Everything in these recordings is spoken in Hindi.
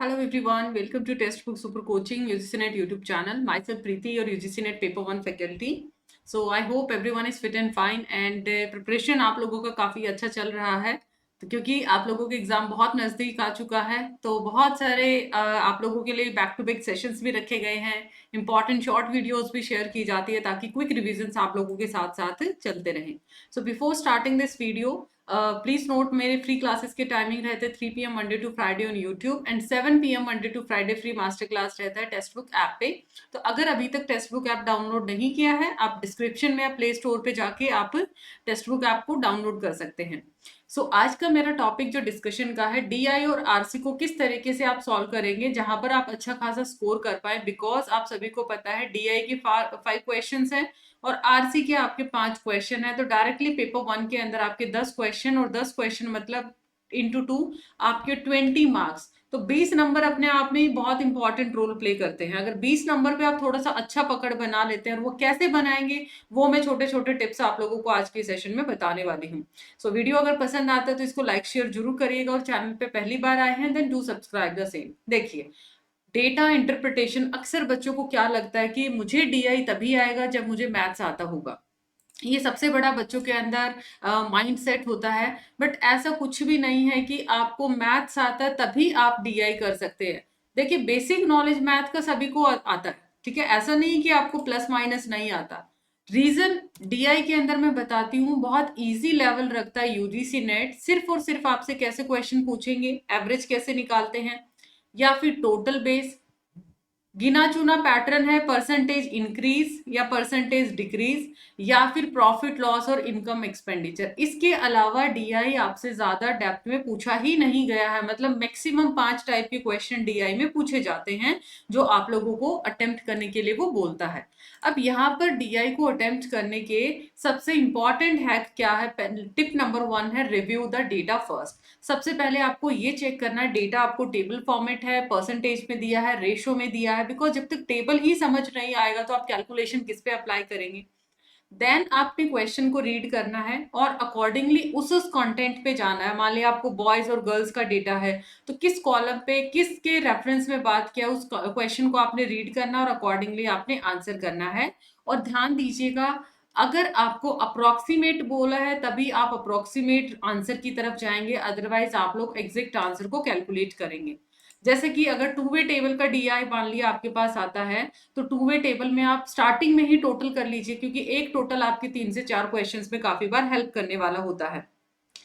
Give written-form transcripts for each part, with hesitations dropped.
Hello everyone, welcome to Textbook Super Coaching UGCNet YouTube channel. Myself Preeti, your UGCNet Paper 1 faculty. So I hope everyone is fit and fine and preparation आप लोगों का काफ़ी अच्छा चल रहा है। तो क्योंकि आप लोगों के एग्ज़ाम बहुत नज़दीक आ चुका है तो बहुत सारे आप लोगों के लिए बैक टू बैक सेशंस भी रखे गए हैं। इंपॉर्टेंट शॉर्ट वीडियोस भी शेयर की जाती है ताकि क्विक रिविजन्स आप लोगों के साथ साथ चलते रहें। So before starting this video please note मेरे फ्री क्लासेस के टाइमिंग रहते हैं 3 PM Monday to Friday on YouTube and 7 PM Monday to Friday free master class रहता है टेक्स्ट बुक ऐप पे। तो अगर अभी तक टेक्स्ट बुक ऐप डाउनलोड नहीं किया है आप डिस्क्रिप्शन में या प्ले स्टोर पे जाके आप टेक्स्ट बुक ऐप को डाउनलोड कर सकते हैं। आज का मेरा टॉपिक जो डिस्कशन का है डीआई और आरसी को किस तरीके से आप सॉल्व करेंगे जहां पर आप अच्छा खासा स्कोर कर पाए, बिकॉज आप सभी को पता है डीआई के 5 क्वेश्चंस हैं और आरसी के आपके 5 क्वेश्चन है। तो डायरेक्टली पेपर 1 के अंदर आपके 10 क्वेश्चन और 10 क्वेश्चन मतलब इंटू 2 आपके 20 मार्क्स। तो 20 नंबर अपने आप में ही बहुत इंपॉर्टेंट रोल प्ले करते हैं। अगर 20 नंबर पे आप थोड़ा सा अच्छा पकड़ बना लेते हैं और वो कैसे बनाएंगे वो मैं छोटे छोटे टिप्स आप लोगों को आज के सेशन में बताने वाली हूँ। वीडियो अगर पसंद आता है तो इसको लाइक शेयर जरूर करिएगा और चैनल पे पहली बार आए हैं then do subscribe the same. देखिए, डेटा इंटरप्रिटेशन अक्सर बच्चों को क्या लगता है कि मुझे डीआई तभी आएगा जब मुझे मैथ्स आता होगा। ये सबसे बड़ा बच्चों के अंदर माइंड सेट होता है। बट ऐसा कुछ भी नहीं है कि आपको मैथ्स आता है तभी आप डीआई कर सकते हैं। देखिए, बेसिक नॉलेज मैथ का सभी को आता है, ठीक है। ऐसा नहीं कि आपको प्लस माइनस नहीं आता। रीजन डीआई के अंदर मैं बताती हूँ, बहुत इजी लेवल रखता है यूजीसी नेट। सिर्फ और सिर्फ आपसे कैसे क्वेश्चन पूछेंगे, एवरेज कैसे निकालते हैं या फिर टोटल बेस, गिना चुना पैटर्न है परसेंटेज इंक्रीज या परसेंटेज डिक्रीज, या फिर प्रॉफिट लॉस और इनकम एक्सपेंडिचर। इसके अलावा डीआई आपसे ज्यादा डेप्थ में पूछा ही नहीं गया है। मतलब मैक्सिमम 5 टाइप के क्वेश्चन डीआई में पूछे जाते हैं जो आप लोगों को अटेम्प्ट करने के लिए वो बोलता है। अब यहाँ पर डीआई को अटेम्प्ट करने के सबसे इंपॉर्टेंट हैक क्या है, टिप नंबर 1 है रिव्यू द डेटा फर्स्ट। सबसे पहले आपको ये चेक करना है डेटा आपको टेबल फॉर्मेट है, परसेंटेज में दिया है, रेशो में दिया है। बिकॉज जब तक टेबल ही समझ नहीं आएगा तो आप कैलकुलेशन किस पे अप्लाई करेंगे। देन आपने क्वेश्चन को रीड करना है और अकॉर्डिंगली उस कंटेंट पे जाना है। मान लिया आपको बॉयज और गर्ल्स का डेटा है तो किस कॉलम पे किसके रेफरेंस में बात किया उस क्वेश्चन को आपने रीड करना और अकॉर्डिंगली आपने आंसर करना है। और ध्यान दीजिएगा, अगर आपको अप्रोक्सीमेट बोला है तभी आप अप्रोक्सीमेट आंसर की तरफ जाएंगे, अदरवाइज आप लोग एग्जैक्ट आंसर को कैलकुलेट करेंगे। जैसे कि अगर टू वे टेबल का डीआई मान लिया आपके पास आता है तो टू वे टेबल में आप स्टार्टिंग में ही टोटल कर लीजिए, क्योंकि एक टोटल आपके 3 से 4 क्वेश्चंस में काफी बार हेल्प करने वाला होता है।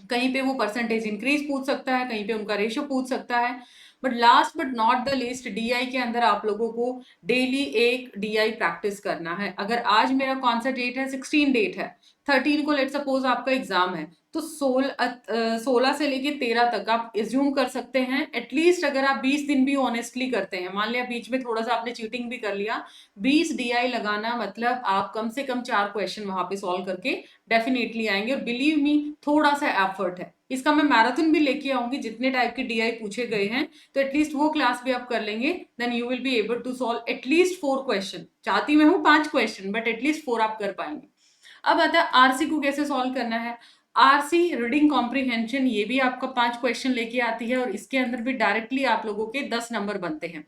कहीं पे वो परसेंटेज इंक्रीज पूछ सकता है, कहीं पे उनका रेशियो पूछ सकता है। But last but not the least, DI के अंदर आप लोगों को डेली एक डीआई प्रैक्टिस करना है। अगर आज मेरा कौन सा डेट है, 16 डेट है, 13 को लेट सपोज आपका एग्जाम है तो 16 से लेके 13 तक आप एज्यूम कर सकते हैं। एटलीस्ट अगर आप 20 दिन भी ऑनेस्टली करते हैं, मान लिया बीच में थोड़ा सा आपने चीटिंग भी कर लिया, 20 डीआई लगाना मतलब आप कम से कम 4 क्वेश्चन वहां पे सॉल्व करके डेफिनेटली आएंगे। और बिलीव मी, थोड़ा सा एफर्ट है इसका। मैं मैराथन भी लेके आऊंगी, जितने टाइप के डीआई पूछे गए हैं तो एटलीस्ट वो क्लास भी आप कर लेंगे, then you will be able to solve at least 4 question. चाहती मैं हूँ 5 क्वेश्चन बट एटलीस्ट 4 आप कर पाएंगे। अब आता है आरसी को कैसे सॉल्व करना है। आरसी रीडिंग कॉम्प्रिहेंशन, ये भी आपका 5 क्वेश्चन लेके आती है और इसके अंदर भी डायरेक्टली आप लोगों के 10 नंबर बनते हैं।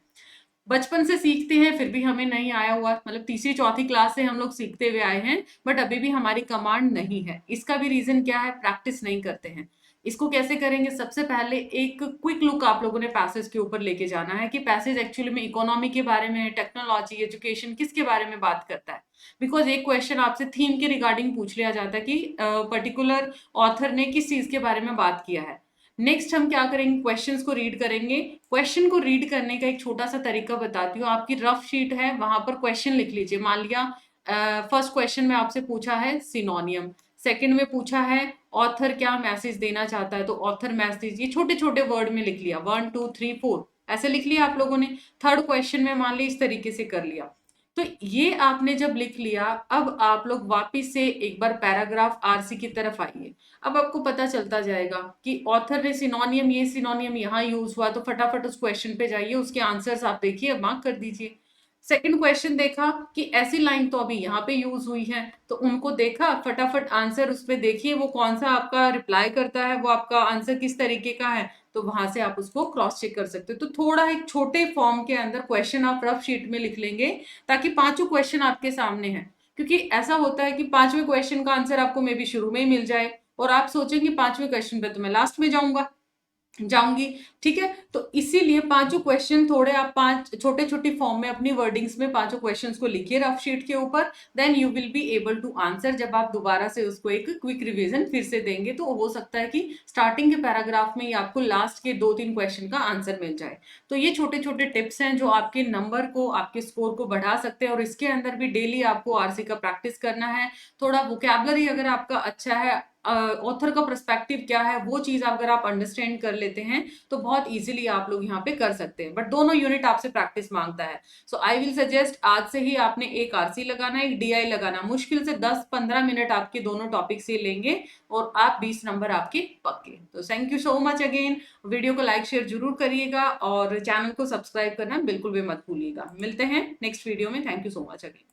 बचपन से सीखते हैं फिर भी हमें नहीं आया हुआ, मतलब तीसरी चौथी क्लास से हम लोग सीखते हुए आए हैं बट अभी भी हमारी कमांड नहीं है। इसका भी रीजन क्या है, प्रैक्टिस नहीं करते हैं। इसको कैसे करेंगे, सबसे पहले एक क्विक लुक आप लोगों ने पैसेज के ऊपर लेके जाना है कि पैसेज एक्चुअली में इकोनॉमी के बारे में, टेक्नोलॉजी, एजुकेशन, किसके बारे में बात करता है। बिकॉज एक क्वेश्चन आपसे थीम के रिगार्डिंग पूछ लिया जाता है कि पर्टिकुलर ऑथर ने किस चीज के बारे में बात किया है। नेक्स्ट हम क्या करेंगे, क्वेश्चंस को रीड करेंगे। क्वेश्चन को रीड करने का एक छोटा सा तरीका बताती हूँ। आपकी रफ शीट है, वहां पर क्वेश्चन लिख लीजिए। मान लिया फर्स्ट क्वेश्चन में आपसे पूछा है सिनोनियम, सेकंड में पूछा है ऑथर क्या मैसेज देना चाहता है तो ऑथर मैसेज, ये छोटे छोटे वर्ड में लिख लिया, 1 2 3 4 ऐसे लिख लिया आप लोगों ने। थर्ड क्वेश्चन में मान ली इस तरीके से कर लिया। तो ये आपने जब लिख लिया, अब आप लोग वापिस से एक बार पैराग्राफ आरसी की तरफ आइए। अब आपको पता चलता जाएगा कि ऑथर ने सिनोनियम, ये सिनोनियम यहाँ यूज हुआ, तो फटाफट उस क्वेश्चन पे जाइए, उसके आंसर्स आप देखिए, मार्क कर दीजिए। सेकंड क्वेश्चन देखा कि ऐसी लाइन तो अभी यहाँ पे यूज हुई है, तो उनको देखा, फटाफट आंसर उस पे देखिए वो कौन सा आपका रिप्लाई करता है, वो आपका आंसर किस तरीके का है, तो वहां से आप उसको क्रॉस चेक कर सकते हो। तो थोड़ा एक छोटे फॉर्म के अंदर क्वेश्चन आप रफ शीट में लिख लेंगे ताकि पांचों क्वेश्चन आपके सामने है। क्योंकि ऐसा होता है कि पांचवें क्वेश्चन का आंसर आपको मे बी शुरू में ही मिल जाए और आप सोचेंगे पांचवें क्वेश्चन पे तो मैं लास्ट में जाऊंगी, ठीक है। तो इसीलिए पांचों क्वेश्चन थोड़े आप पांच छोटे छोटे फॉर्म में अपनी वर्डिंग्स में पांचों क्वेश्चंस को लिखिए रफ शीट के ऊपर, then you will be able to answer. जब आप दोबारा से उसको एक क्विक रिवीजन फिर से देंगे तो हो सकता है कि स्टार्टिंग के पैराग्राफ में ही आपको लास्ट के 2-3 क्वेश्चन का आंसर मिल जाए। तो ये छोटे छोटे टिप्स हैं जो आपके नंबर को, आपके स्कोर को बढ़ा सकते हैं। और इसके अंदर भी डेली आपको आरसी का प्रैक्टिस करना है। थोड़ा वोकैबुलरी अगर आपका अच्छा है, ऑथर का पर्सपेक्टिव क्या है वो चीज अगर आप अंडरस्टैंड कर लेते हैं तो बहुत इजीली आप लोग यहाँ पे कर सकते हैं। बट दोनों यूनिट आपसे प्रैक्टिस मांगता है। सो आई विल सजेस्ट आज से ही आपने एक आरसी लगाना, एक डीआई लगाना। मुश्किल से 10-15 मिनट आपके दोनों टॉपिक से लेंगे और आप 20 नंबर आपके पक्के। तो thank you so much again. Video को लाइक शेयर जरूर करिएगा और चैनल को सब्सक्राइब करना बिल्कुल भी मत भूलिएगा। मिलते हैं नेक्स्ट वीडियो में। Thank you so much again.